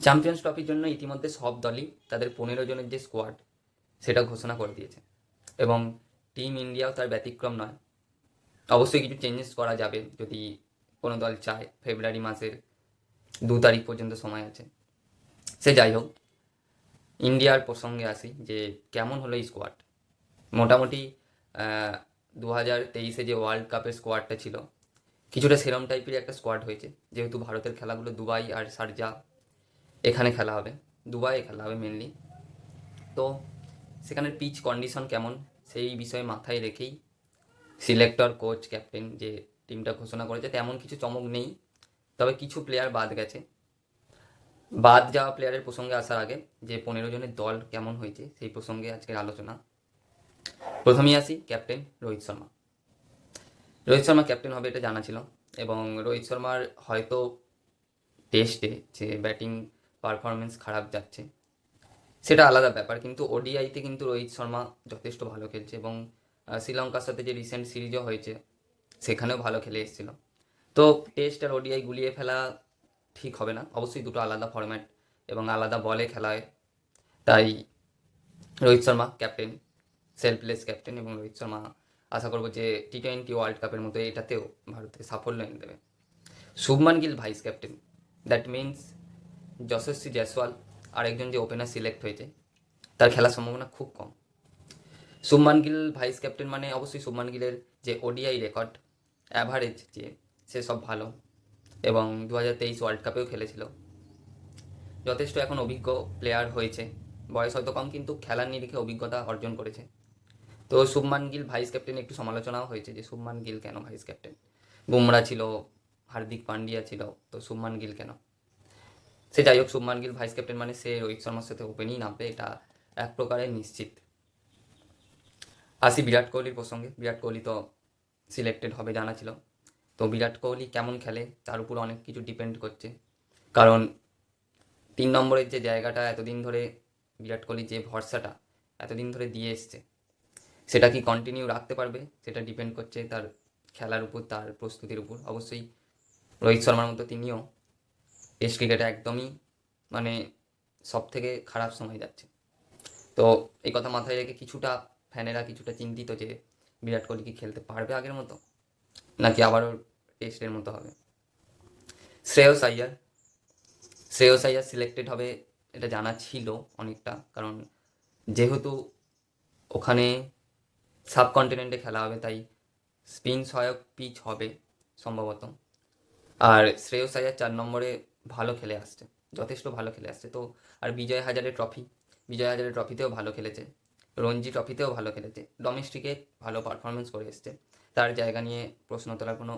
Champions ট্রফির জন্য ইতিমধ্যে সব দলই তাদের 15 জনের যে স্কোয়াড সেটা ঘোষণা করে দিয়েছে, এবং টিম ইন্ডিয়াও তার ব্যতিক্রম নয়। অবশ্যই কিছু চেঞ্জেস করা যাবে যদি কোনো দল চায়। ফেব্রুয়ারি মাসের 2 তারিখ পর্যন্ত সময় আছে। সে যাই হোক, ইন্ডিয়ার প্রসঙ্গে আসি যে কেমন হলো এই স্কোয়াড। মোটামুটি 2023-এ যে ওয়ার্ল্ড কাপের স্কোয়াডটা ছিল কিছুটা সেরম টাইপের একটা স্কোয়াড হয়েছে, যেহেতু ভারতের খেলাগুলো দুবাই আর শারজা এখানে খেলা হবে, দুবাইয়ে খেলা হবে মেনলি। তো সেখানের পিচ কন্ডিশন কেমন সেই বিষয়ে মাথায় রেখেই সিলেক্টর, কোচ, ক্যাপ্টেন যে টিমটা ঘোষণা করেছে তেমন কিছু চমক নেই। তবে কিছু প্লেয়ার বাদ গেছে। বাদ যাওয়া প্লেয়ারের প্রসঙ্গে আসার আগে যে 15 জনের দল কেমন হয়েছে সেই প্রসঙ্গে আজকের আলোচনা। প্রথমেই আসি ক্যাপ্টেন রোহিত শর্মা। রোহিত শর্মা ক্যাপ্টেন হবে এটা জানা ছিল, এবং রোহিত শর্মার হয়তো টেস্টে যে ব্যাটিং পারফরমেন্স খারাপ যাচ্ছে সেটা আলাদা ব্যাপার, কিন্তু ওডিআইতে কিন্তু রোহিত শর্মা যথেষ্ট ভালো খেলছে, এবং শ্রীলঙ্কার সাথে যে রিসেন্ট সিরিজও হয়েছে সেখানেও ভালো খেলে এসেছিল। তো টেস্ট আর ওডিআই গুলিয়ে ফেলা ঠিক হবে না, অবশ্যই দুটো আলাদা ফরম্যাট এবং আলাদা বলে খেলা হয়। তাই Rohit Sharma captain, selfless captain, এবং রোহিত শর্মা আশা করবো যে টি-20 ওয়ার্ল্ড কাপের মতো এটাতেও ভারতের সাফল্য এনে দেবে। Shubman Gill vice captain, that means Yashasvi Jaiswal আরেকজন যে ওপেনার সিলেক্ট হয়েছে তার খেলার সম্ভাবনা খুব কম। শুভমান গিল ভাইস ক্যাপ্টেন মানে অবশ্যই শুভমান গিলের যে ওডিআই রেকর্ড, অ্যাভারেজ যে সে সব ভালো, এবং 2023 ওয়ার্ল্ড কাপেও খেলেছিল। যথেষ্ট এখন অভিজ্ঞ প্লেয়ার হয়েছে, বয়স হয়তো কম কিন্তু খেলার নিরিখে অভিজ্ঞতা অর্জন করেছে। তো শুভমান গিল ভাইস ক্যাপ্টেন একটু সমালোচনাও হয়েছে যে শুভমান গিল কেন ভাইস ক্যাপ্টেন, বুমরা ছিল, হার্দিক পান্ডিয়া ছিল, তো শুভমান গিল কেন। সে যাই হোক, শুভমান গিল ভাইস ক্যাপ্টেন মানে সে রোহিত শর্মার সাথে ওপেনই নামবে, এটা এক প্রকারের নিশ্চিত। আসি বিরাট কোহলির প্রসঙ্গে। বিরাট কোহলি তো সিলেক্টেড হবে জানা ছিল। তো বিরাট কোহলি কেমন খেলে তার উপর অনেক কিছু ডিপেন্ড করছে, কারণ 3 নম্বরের যে জায়গাটা এতদিন ধরে বিরাট কোহলি যে ভরসাটা এতদিন ধরে দিয়ে এসছে সেটা কি কন্টিনিউ রাখতে পারবে সেটা ডিপেন্ড করছে তার খেলার উপর, তার প্রস্তুতির উপর। অবশ্যই রোহিত শর্মার মতো তিনিও টেস্ট ক্রিকেটে একদমই মানে সব থেকে খারাপ সময় যাচ্ছে। তো এই কথা মাথায় রেখে কিছুটা ফ্যানেরা কিছুটা চিন্তিত যে বিরাট কোহলি কি খেলতে পারবে আগের মতো, নাকি আবারও টেস্টের মতো হবে। শ্রেয়স আইয়ার, শ্রেয়স আইয়ার সিলেক্টেড হবে এটা জানা ছিল অনেকটা, কারণ যেহেতু ওখানে সাবকন্টিনেন্টে খেলা হবে তাই স্পিন সহায়ক পিচ হবে সম্ভবত। আর শ্রেয়স আইয়ার 4 নম্বরে ভালো খেলে আসছে, যথেষ্ট ভালো খেলে আসছে। তো আর বিজয় হাজারে ট্রফি, বিজয় হাজারে ট্রফিতেও ভালো খেলেছে, রঞ্জি ট্রফিতেও ভালো খেলেছে, ডোমেস্টিকে ভালো পারফরমেন্স করে এসছে। তার জায়গা নিয়ে প্রশ্ন তোলার কোনো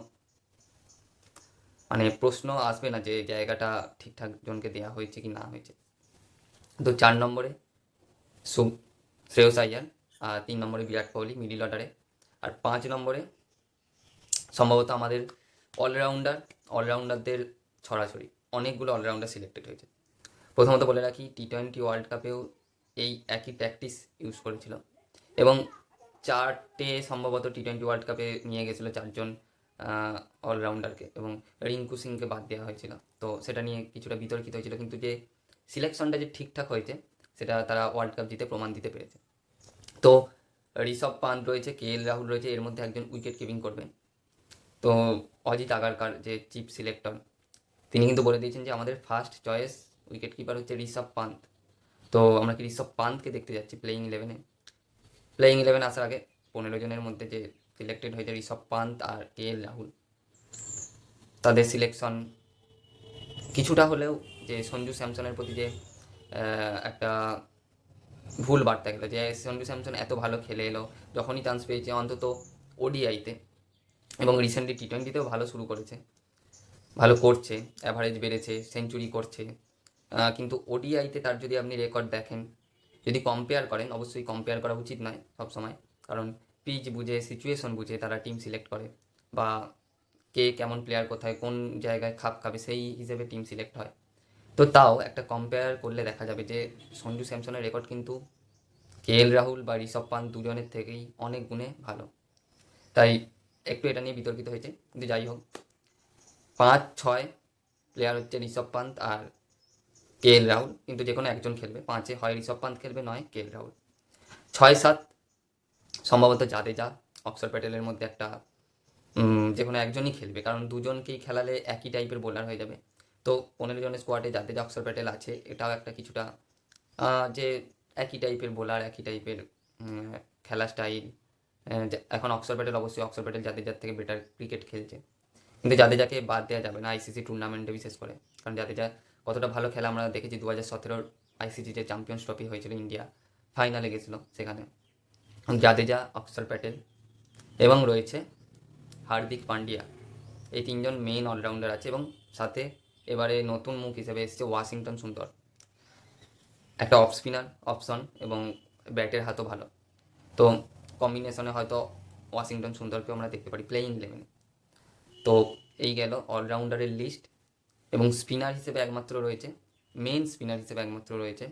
মানে প্রশ্ন আসবে না যে জায়গাটা ঠিকঠাক জনকে দেওয়া হয়েছে কি না হয়েছে। তো 4 নম্বরে শ্রেয়স আইয়ার, আর 3 নম্বরে বিরাট কোহলি মিডিল অর্ডারে, আর 5 নম্বরে সম্ভবত আমাদের অলরাউন্ডার, অলরাউন্ডারদের ছড়াছড়ি, অনেকগুলো অলরাউন্ডার সিলেক্টেড হয়েছে। প্রথমত বলে রাখি টি-20 ওয়ার্ল্ড কাপেও এই একই প্র্যাকটিস ইউজ করেছিল, এবং 4টে সম্ভবত টি-20 ওয়ার্ল্ড কাপে নিয়ে গেছিলো 4জন অলরাউন্ডারকে, এবং রিঙ্কু সিংকে বাদ দেওয়া হয়েছিল। তো সেটা নিয়ে কিছুটা বিতর্কিত হয়েছিল, কিন্তু যে সিলেকশনটা যে ঠিকঠাক হয়েছে সেটা তারা ওয়ার্ল্ড কাপ জিতে প্রমাণ দিতে পেরেছে। তো ঋষভ পান্ত রয়েছে, রাহুল রয়েছে, এর মধ্যে একজন উইকেট কিপিং করবে। তো অজিত আগারকার যে চিফ সিলেক্টর তিনি কিন্তু বলে দিয়েছেন যে আমাদের ফার্স্ট চয়েস উইকেট কিপার হচ্ছে ঋষভ পান্ত। তো আমরা কি ঋষভ পান্তকে দেখতে যাচ্ছি প্লেইং ইলেভেনে। প্লেইং ইলেভেন আসার আগে 15 জনের মধ্যে যে সিলেক্টেড হয়েছে ঋষভ পান্ত আর রাহুল, তাদের সিলেকশন কিছুটা হলেও যে সঞ্জু স্যামসনের প্রতি যে একটা ভুল বার্তা গেলো, যে সঞ্জু স্যামসন এত ভালো খেলে এলো, যখনই চান্স পেয়েছে অন্তত ওডিআইতে, এবং রিসেন্টলি টি-20তেও ভালো শুরু করেছে, ভালো করছে, অ্যাভারেজ বেড়েছে, সেঞ্চুরি করছে, কিন্তু ওডিআইতে তার যদি আপনি রেকর্ড দেখেন, যদি কম্পেয়ার করেন, অবশ্যই কম্পেয়ার করা উচিত নয় সবসময়, কারণ পিচ বুঝে, সিচুয়েশন বুঝে তারা টিম সিলেক্ট করে, বা কে কেমন প্লেয়ার কোথায় কোন জায়গায় খাপ খাবে সেই হিসেবে টিম সিলেক্ট হয়। তো তাও একটা কম্পেয়ার করলে দেখা যাবে যে সঞ্জু স্যামসনের রেকর্ড কিন্তু রাহুল বা ঋষভ পান্ত দুজনের থেকেই অনেক গুণে ভালো। তাই একটু এটা নিয়ে বিতর্কিত হয়েছে, কিন্তু যাই হোক, 5-6 প্লেয়ার হচ্ছে ঋষভ পান্ত আর KL রাহুল, কিন্তু যে কোনো একজন খেলবে। 5-এ হয় ঋষভ পান্ত খেলবে, নয় KL রাহুল। 6-7 সম্ভবত জাদেজা, অক্ষর প্যাটেলের মধ্যে একটা যে কোনো একজনই খেলবে, কারণ দুজনকেই খেলালে একই টাইপের বোলার হয়ে যাবে। তো 15 জনের স্কোয়াডে জাদেজা অক্ষর প্যাটেল আছে, এটাও একটা কিছুটা যে একই টাইপের বোলার, একই টাইপের খেলা স্টাইল। এখন অক্ষর প্যাটেল অবশ্যই অক্ষর প্যাটেল জাদেজার থেকে বেটার ক্রিকেট খেলছে, কিন্তু জাদেজাকে বাদ দেওয়া যাবে না ICC টুর্নামেন্টে বিশেষ করে, কারণ জাদেজা কতটা ভালো খেলা আমরা দেখেছি। 2017 ICC যে চ্যাম্পিয়ন্স ট্রফি হয়েছিল, ইন্ডিয়া ফাইনালে গেছিলো, সেখানে জাদেজা, অক্ষর প্যাটেল এবং রয়েছে হার্দিক পান্ডিয়া, এই তিনজন মেইন অলরাউন্ডার আছে। এবং সাথে এবারে নতুন মুখ হিসেবে এসেছে ওয়াশিংটন সুন্দর, একটা অফ স্পিনার অপশন এবং ব্যাটের হাতও ভালো। তো কম্বিনেশনে হয়তো ওয়াশিংটন সুন্দরকে আমরা দেখতে পারি প্লেইং 11। তো এই গেল অলরাউন্ডারের লিস্ট। এবং স্পিনার হিসেবে একমাত্র রয়েছে, মেন স্পিনার হিসেবে একমাত্র রয়েছে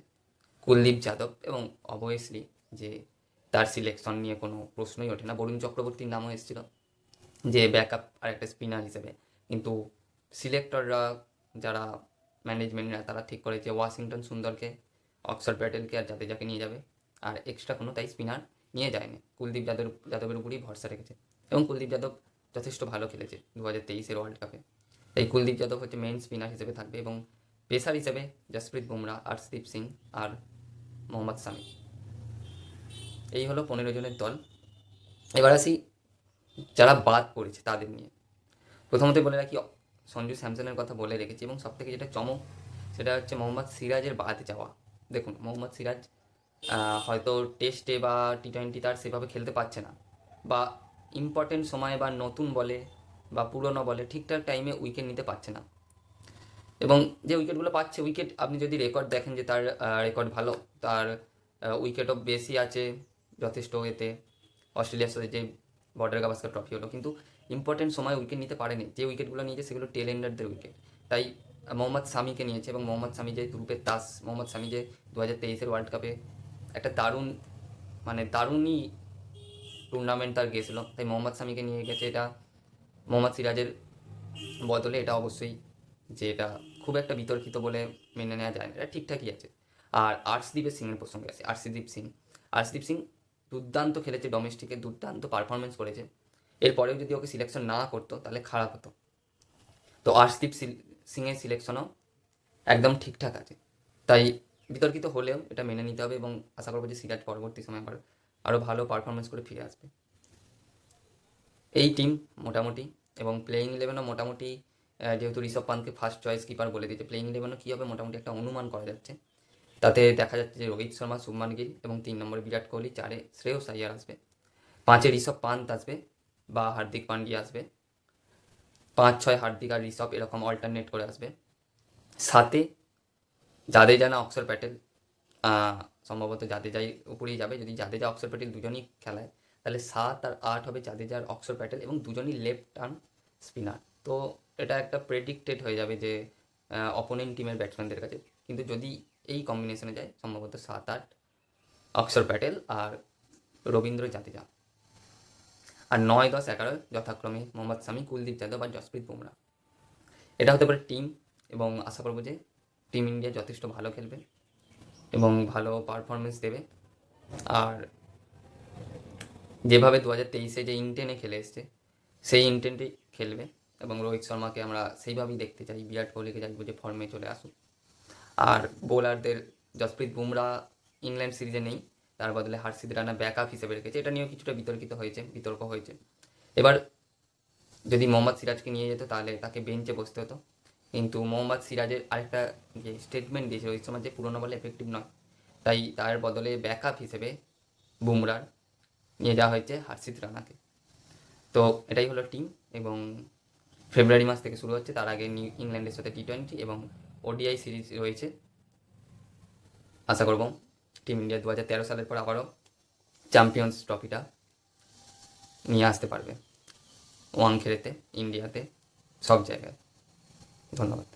কুলদীপ যাদব। এবং অবভিয়াসলি যে তার সিলেকশন নিয়ে কোনো প্রশ্নই ওঠে না। বরুণ চক্রবর্তীর নামও এসেছিল যে ব্যাকআপ আর একটা স্পিনার হিসেবে, কিন্তু সিলেক্টররা, যারা ম্যানেজমেন্টরা, তারা ঠিক করেছে ওয়াশিংটন সুন্দরকে, অক্ষর প্যাটেলকে আর জাদেজাকে নিয়ে যাবে, আর এক্সট্রা কোনো তাই স্পিনার নিয়ে যায়নি। কুলদীপ যাদবের উপরই ভরসা রেখেছে, এবং কুলদীপ যাদব যথেষ্ট ভালো খেলেছে 2023-এর ওয়ার্ল্ড কাপে। তাই কুলদীপ যাদব হচ্ছে মেন স্পিনার হিসেবে থাকবে, এবং পেসার হিসেবে জসপ্রীত বুমরা, আর্শদীপ সিং আর মোহাম্মদ শামি। এই হলো 15 জনের দল। এবার আসি যারা বাদ পড়েছে তাদের নিয়ে। প্রথমত বলে রাখি, সঞ্জু স্যামসনের কথা বলে রেখেছি, এবং সবথেকে যেটা চমক সেটা হচ্ছে মোহাম্মদ সিরাজের বাদ যাওয়া। দেখুন, মোহাম্মদ সিরাজ হয়তো টেস্টে বা T20 তার সেভাবে খেলতে পারছে না, বা ইম্পর্টেন্ট সময়ে বা নতুন বলে বা পুরনো বলে ঠিকঠাক টাইমে উইকেট নিতে পারছে না। এবং যে উইকেটগুলো পাচ্ছে, উইকেট আপনি যদি রেকর্ড দেখেন যে তার রেকর্ড ভালো, তার উইকেটও বেশি আছে যথেষ্ট এতে, অস্ট্রেলিয়ার সাথে যে বর্ডার গাভাস্কার ট্রফি হলো, কিন্তু ইম্পর্টেন্ট সময় উইকেট নিতে পারেনি। যে উইকেটগুলো নিয়েছে সেগুলো টেল এন্ডারদের উইকেট। তাই মোহাম্মদ শামিকে নিয়েছে, এবং মোহাম্মদ শামি যে রূপের তাস, মোহাম্মদ শামি যে 2023-এর ওয়ার্ল্ড কাপে একটা দারুণই টুর্নামেন্ট তার গেছিলো, তাই মোহাম্মদ শামিকে নিয়ে গেছে। এটা মোহাম্মদ সিরাজের বদলে এটা অবশ্যই যে এটা খুব একটা বিতর্কিত বলে মেনে নেওয়া যায় না, এটা ঠিকঠাকই আছে। আর আর্শদীপের সিংয়ের প্রসঙ্গে আছে, আর্শদীপ সিং দুর্দান্ত খেলেছে, ডোমেস্টিকে দুর্দান্ত পারফরমেন্স করেছে। এরপরেও যদি ওকে সিলেকশন না করতো তাহলে খারাপ হতো। তো আর্শদীপ সিংয়ের সিলেকশনও একদম ঠিকঠাক আছে, তাই বিতর্কিত হলেও এটা মেনে নিতে হবে, এবং আশা করবো যে সিরাজ পরবর্তী সময় আরও ভালো পারফরমেন্স করে ফিরে আসবে। এই টিম মোটামুটি, এবং প্লেইং 11ও মোটামুটি, যেহেতু ঋষভ পান্তকে ফার্স্ট চয়েস কিপার বলে দিয়েছে, প্লেইং 11ও কী হবে মোটামুটি একটা অনুমান করা যাচ্ছে। তাতে দেখা যাচ্ছে যে রোহিত শর্মা, শুভমান গিল, এবং 3 নম্বরে বিরাট কোহলি, 4-এ শ্রেয়স আইয়ার আসবে, 5-এ ঋষভ পান্ত আসবে বা হার্দিক পান্ডিয়া আসবে, 5-6 হার্দিক আর ঋষভ এরকম অল্টারনেট করে আসবে, 7-এ জাদেজা না অক্ষর প্যাটেল, সম্ভবত জাদেজাই উপরেই যাবে। যদি জাদেজা অক্ষর প্যাটেল দুজনই খেলায়, তাহলে 7 আর 8 হবে জাদেজা আর অক্ষর প্যাটেল, এবং দুজনই লেফট আর্ম স্পিনার। তো এটা একটা প্রেডিক্টেড হয়ে যাবে যে অপোনেন্ট টিমের ব্যাটসম্যানদের কাছে, কিন্তু যদি এই কম্বিনেশনে যায় সম্ভবত 7-8 অক্ষর প্যাটেল আর রবীন্দ্র জাদেজা, আর 9-10-11 যথাক্রমে মোহাম্মদ শামি, কুলদীপ যাদব আর জসপ্রীত বুমরা। এটা হতে পারে টিম, এবং আশা করবো যে টিম ইন্ডিয়া যথেষ্ট ভালো খেলবে এবং ভালো পারফরমেন্স দেবে। আর যেভাবে 2023-এ যে ইন্টেনে খেলে এসছে সেই ইন্টেন্টেই খেলবে, এবং রোহিত শর্মাকে আমরা সেইভাবেই দেখতে চাই, বিরাট কোহলিকে চাইবো যে ফর্মে চলে আসুক। আর বোলারদের জসপ্রীত বুমরা ইংল্যান্ড সিরিজে নেই, তার বদলে হার্ষিদ রানা ব্যাকআপ হিসেবে রেখেছে, এটা নিয়েও কিছুটা বিতর্ক হয়েছে। এবার যদি মোহাম্মদ সিরাজকে নিয়ে যেত তাহলে তাকে বেঞ্চে বসতে হতো, কিন্তু মোহাম্মদ সিরাজের আরেকটা যে স্টেটমেন্ট দিয়েছে রোহিত শর্মা যে পুরোনো বলে এফেক্টিভ নয়, তাই তার বদলে ব্যাকআপ হিসেবে বুমরার নিয়ে যাওয়া হয়েছে হার্ষিদ রানাকে। তো এটাই হলো টিম, এবং ফেব্রুয়ারি মাস থেকে শুরু হচ্ছে, তার আগে ইংল্যান্ডের সাথে T20 এবং ODI সিরিজ রয়েছে। আশা করব টিম ইন্ডিয়া 2013 সালের পর আবারও চ্যাম্পিয়ন্স ট্রফিটা নিয়ে আসতে পারবে ওয়াংখেড়েতে, ইন্ডিয়াতে, সব জায়গায়। ধন্যবাদ।